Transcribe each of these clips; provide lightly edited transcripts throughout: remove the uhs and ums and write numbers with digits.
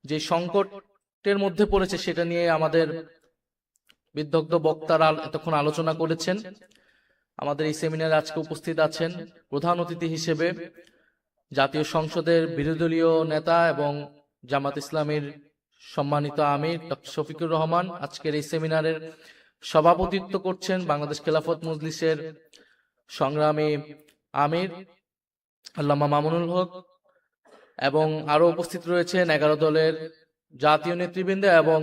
যে সংকটের মধ্যে পড়েছে সেটা নিয়ে আমাদের বিদগ্ধ বক্তারা এতক্ষণ আলোচনা করেছেন। আমাদের এই সেমিনারে আজকে উপস্থিত আছেন প্রধান অতিথি হিসেবে জাতীয় সংসদের বিরোধী দলীয় নেতা এবং জামাত ইসলামীর সম্মানিত আমির ডক্টর শফিকুর রহমান। আজকের এই সেমিনারের সভাপতিত্ব করছেন বাংলাদেশ খেলাফত মজলিসের সংগ্রামী আমির আল্লামা মামুনুল হক, এবং আরো উপস্থিত রয়েছেন 11 দলের জাতীয় নেতৃবৃন্দ এবং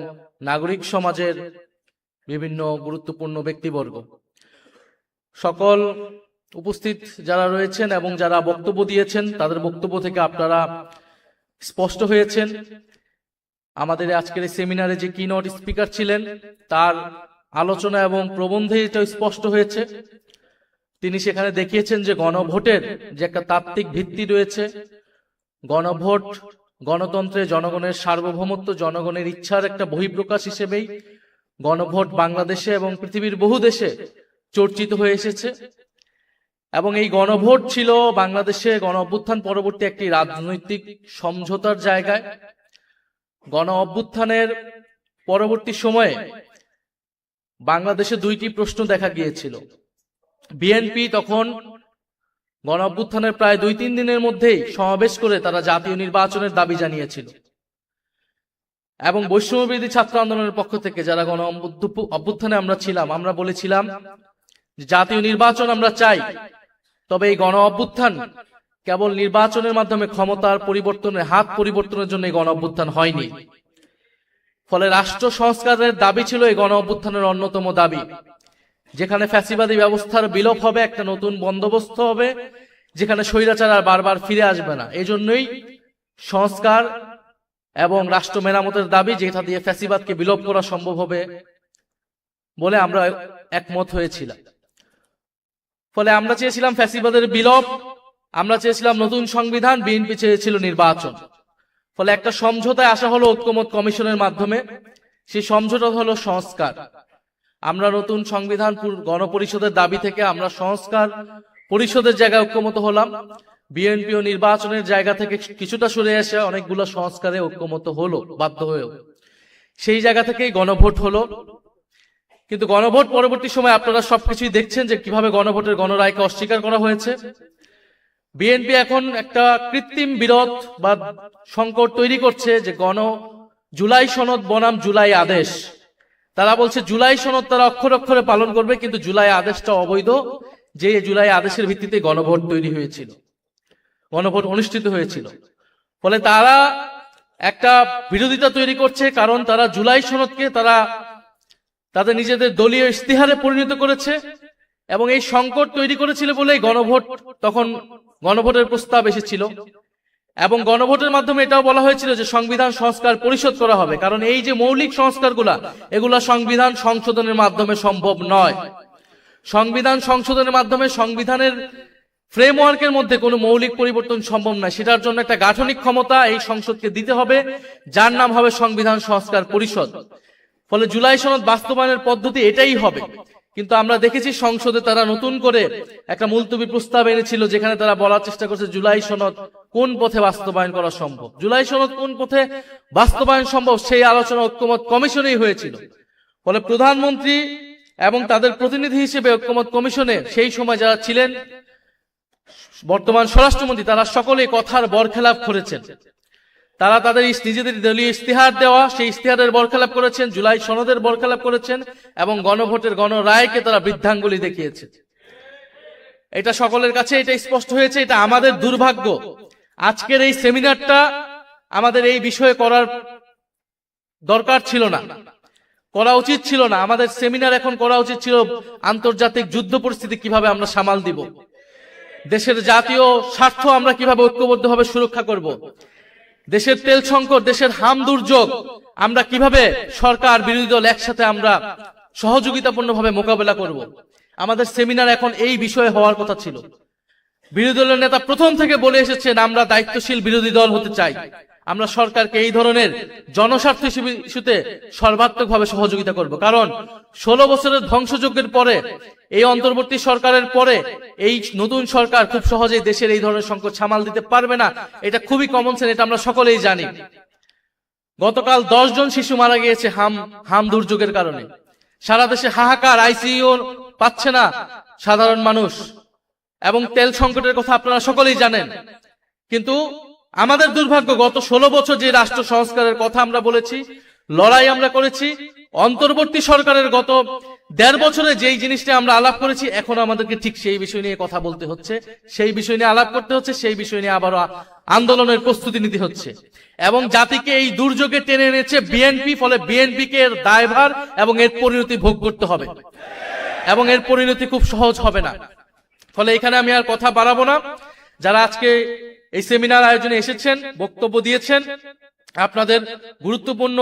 নাগরিক সমাজের বিভিন্ন গুরুত্বপূর্ণ ব্যক্তিবর্গ। সকল উপস্থিত যারা রয়েছেন এবং যারা বক্তব্য দিয়েছেন তাদের বক্তব্য থেকে আপনারা স্পষ্ট হয়েছেন। আমাদের আজকের এই সেমিনারে যে কিনোট স্পিকার ছিলেন তার আলোচনা এবং প্রবন্ধে এটা স্পষ্ট হয়েছে। তিনি সেখানে দেখিয়েছেন যে গণভোটের যে একটা তাত্ত্বিক ভিত্তি রয়েছে, গণভোট গণতন্ত্রে জনগণের সার্বভৌমত্ব, জনগণের ইচ্ছার একটা বহিঃপ্রকাশ হিসেবেই গণভোট বাংলাদেশে এবং পৃথিবীর বহু দেশে চর্চিত হয়ে এসেছে। এবং এই গণভোট ছিল বাংলাদেশে গণ অভ্যুত্থান পরবর্তী একটি রাজনৈতিক সমঝোতার জায়গায়। গণ অভ্যুত্থানের পরবর্তী সময়ে বাংলাদেশে দুইটি প্রশ্ন দেখা গিয়েছিল। বিএনপি তখন গণ অভ্যুত্থানের প্রায় 2-3 দিনের মধ্যেই সমাবেশ করে তারা জাতীয় নির্বাচনের দাবি জানিয়েছিল, এবং বৈষম্যবিরোধী ছাত্র আন্দোলনের পক্ষ থেকে যারা গণ অভ্যুত্থানে আমরা ছিলাম, আমরা বলেছিলাম জাতীয় নির্বাচন আমরা চাই, তবে এই গণ অভ্যুত্থান কেবল নির্বাচনের মাধ্যমে ক্ষমতার পরিবর্তনের হাত পরিবর্তনের জন্য এই গণ অভ্যুত্থান হয়নি। ফলে রাষ্ট্র সংস্কারের দাবি ছিল এই গণ অভ্যুত্থানের অন্যতম দাবি, যেখানে ফ্যাসিবাদী ব্যবস্থার বিলোপ হবে, একটা নতুন বন্দোবস্ত হবে, যেখানে স্বৈরাচার আর বারবার ফিরে আসবে না। এই জন্যই সংস্কার এবং রাষ্ট্র মেরামতের দাবি, যেটা দিয়ে ফ্যাসিবাদকে বিলোপ করা সম্ভব হবে বলে আমরা একমত হয়েছিলাম। ফলে আমরা চেয়েছিলাম ফ্যাসিবাদের বিলোপ, আমরা চেয়েছিলাম নতুন সংবিধান, বিএনপি চেয়েছিল নির্বাচন। ফলে একটা সমঝোতায় আসা হলো ঐক্যমত কমিশনের মাধ্যমে। সেই সমঝোতা হলো সংস্কার। আমরা নতুন সংবিধান গণপরিষদের দাবি থেকে আমরা সংস্কার পরিষদের জায়গায় ঐক্যমত হলাম। বিএনপি ও নির্বাচনের জায়গা থেকে কিছুটা সরে এসে অনেকগুলো সংস্কারে ঐক্যমত হলো বাধ্য হয়েও। সেই জায়গা থেকেই গণভোট হলো। কিন্তু গণভোট পরবর্তী সময় আপনারা সবকিছুই দেখছেন যে কিভাবে গণভোটের গণরায়কে অস্বীকার করা হয়েছে। বিএনপি এখন একটা কৃত্রিম বিরোধ বা সংকট তৈরি করছে যে জুলাই সনদ বনাম জুলাই আদেশ। তারা বলছে জুলাই সনদ তারা অক্ষরে অক্ষরে পালন করবে, কিন্তু জুলাই আদেশটা অবৈধ, যে জুলাই আদেশের ভিত্তিতে গণভোট তৈরি হয়েছিল, গণভোট অনুষ্ঠিত হয়েছিল। ফলে তারা একটা বিরোধিতা তৈরি করছে, কারণ তারা জুলাই সনদকে তারা তাদের নিজেদের দলীয় ইশতেহারে পরিণত করেছে, এবং এই সংকট তৈরি করেছিল বলেই গণভোট, তখন গণভোটের প্রস্তাব এসেছিল, এবং গণভোটের মাধ্যমে এটাও বলা হয়েছিল যে সংবিধান সংস্কার পরিষদ করা হবে, কারণ এই যে মৌলিক সংস্কারগুলা এগুলা সংবিধান সংশোধনের মাধ্যমে সম্ভব নয়। সংবিধান সংশোধনের মাধ্যমে সংবিধানের ফ্রেমওয়ার্কের মধ্যে কোনো মৌলিক পরিবর্তন সম্ভব নয়। সেটার জন্য একটা গাঠনিক ক্ষমতা এই সংসদকে দিতে হবে, যার নাম হবে সংবিধান সংস্কার পরিষদ। ফলে জুলাই সনদ বাস্তবায়নের পদ্ধতি এটাই হবে। কিন্তু আমরা দেখেছি সংসদে তারা নতুন করে একটা মুলতবি প্রস্তাব এনেছিল, যেখানে তারা বলার চেষ্টা করছে জুলাই সনদ কোন পথে বাস্তবায়ন করা সম্ভব, জুলাই সনদ কোন পথে বাস্তবায়ন সম্ভব, সেই আলোচনা ঐক্যমত কমিশনেই হয়েছিল। ফলে প্রধানমন্ত্রী এবং তাদের প্রতিনিধি হিসেবে ঐক্যমত কমিশনে সেই সময় যারা ছিলেন, বর্তমান স্বরাষ্ট্রমন্ত্রী, তারা সকলে কথার বরখেলাপ করেছেন। তারা তাদের নিজেদের দলীয় ইশতেহার দেওয়া সেই ইশতেহারের বরখেলাপ করেছেন, জুলাই সনদের বরখেলাপ করেছেন, এবং গণভোটের গণরায়কে তারা বৃদ্ধাঙ্গুলি দেখিয়েছে। এটা সকলের কাছে এটা স্পষ্ট হয়েছে। এটা আমাদের দুর্ভাগ্য। আজকের এই সেমিনারটা আমাদের এই বিষয়ে করার দরকার ছিল না, করা উচিত ছিল না। আমাদের সেমিনার এখন করা উচিত ছিল আন্তর্জাতিক যুদ্ধ পরিস্থিতি কিভাবে আমরা সামাল দিব, দেশের জাতীয় স্বার্থ আমরা কিভাবে ঐক্যবদ্ধভাবে সুরক্ষা করব, দেশের তেল সংকট, দেশের হাম দুর্যোগ আমরা কিভাবে সরকার বিরোধী দল একসাথে আমরা সহযোগিতাপূর্ণভাবে মোকাবেলা করব। আমাদের সেমিনার এখন এই বিষয়ে হওয়ার কথা ছিল। বিরোধী দলের নেতা প্রথম থেকে বলে এসেছেন আমরা দায়িত্বশীল বিরোধী দল হতে চাই, আমরা সরকারকে এই ধরনের জনস্বার্থ ইস্যুতে সর্বাত্মকভাবে সহযোগিতা করব। কারণ 16 বছরের ধ্বংসযজ্ঞের পরে, এই অন্তর্বর্তী সরকারের পরে এই নতুন সরকার খুব সহজেই দেশের এই ধরনের সংকট সামাল দিতে পারবে না। এটা খুবই কমন সেন্স, এটা আমরা সকলেই জানি। গতকাল 10 জন শিশু মারা গিয়েছে হাম দুর্যোগের কারণে। সারা দেশে হাহাকার, আইসিইউ পাচ্ছে না সাধারণ মানুষ, এবং তেল সংকটের কথা আপনারা সকলেই জানেন। কিন্তু আমাদের দুর্ভাগ্য, গত 16 বছর যে রাষ্ট্র সংস্কারের কথা আমরা বলেছি, লড়াই আমরা করেছি, অন্তর্বর্তী সরকারের গত 1.5 বছরে যেই জিনিসটা আমরা আলাপ করেছি, এখন আমাদেরকে ঠিক সেই বিষয় নিয়ে কথা বলতে হচ্ছে, সেই বিষয় নিয়ে আলাপ করতে হচ্ছে, সেই বিষয় নিয়ে আবারও আন্দোলনের প্রস্তুতি নিতে হচ্ছে। এবং জাতিকে এই দুর্যোগে টেনে এনেছে বিএনপি, ফলে বিএনপিকে এর দায়ভার এবং এর পরিণতি ভোগ করতে হবে, এবং এর পরিণতি খুব সহজ হবে না। ফলে এখানে আমি আর কথা বাড়াবো না। যারা আজকে এই সেমিনার আয়োজনে এসেছেন, বক্তব্য দিয়েছেন, আপনাদের গুরুত্বপূর্ণ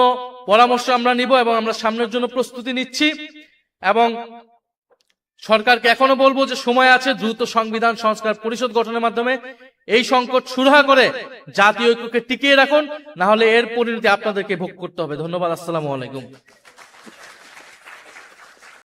পরামর্শ আমরা নিব এবং আমরা সামনের জন্য প্রস্তুতি নিচ্ছি। এবং সরকারকে এখনো বলবো যে সময় আছে, দ্রুত সংবিধান সংস্কার পরিষদ গঠনের মাধ্যমে এই সংকট সুরাহা করে জাতীয় ঐক্যকে টিকিয়ে রাখুন, না হলে এর পরিণতি আপনাদেরকে ভোগ করতে হবে। ধন্যবাদ। আসসালামু আলাইকুম।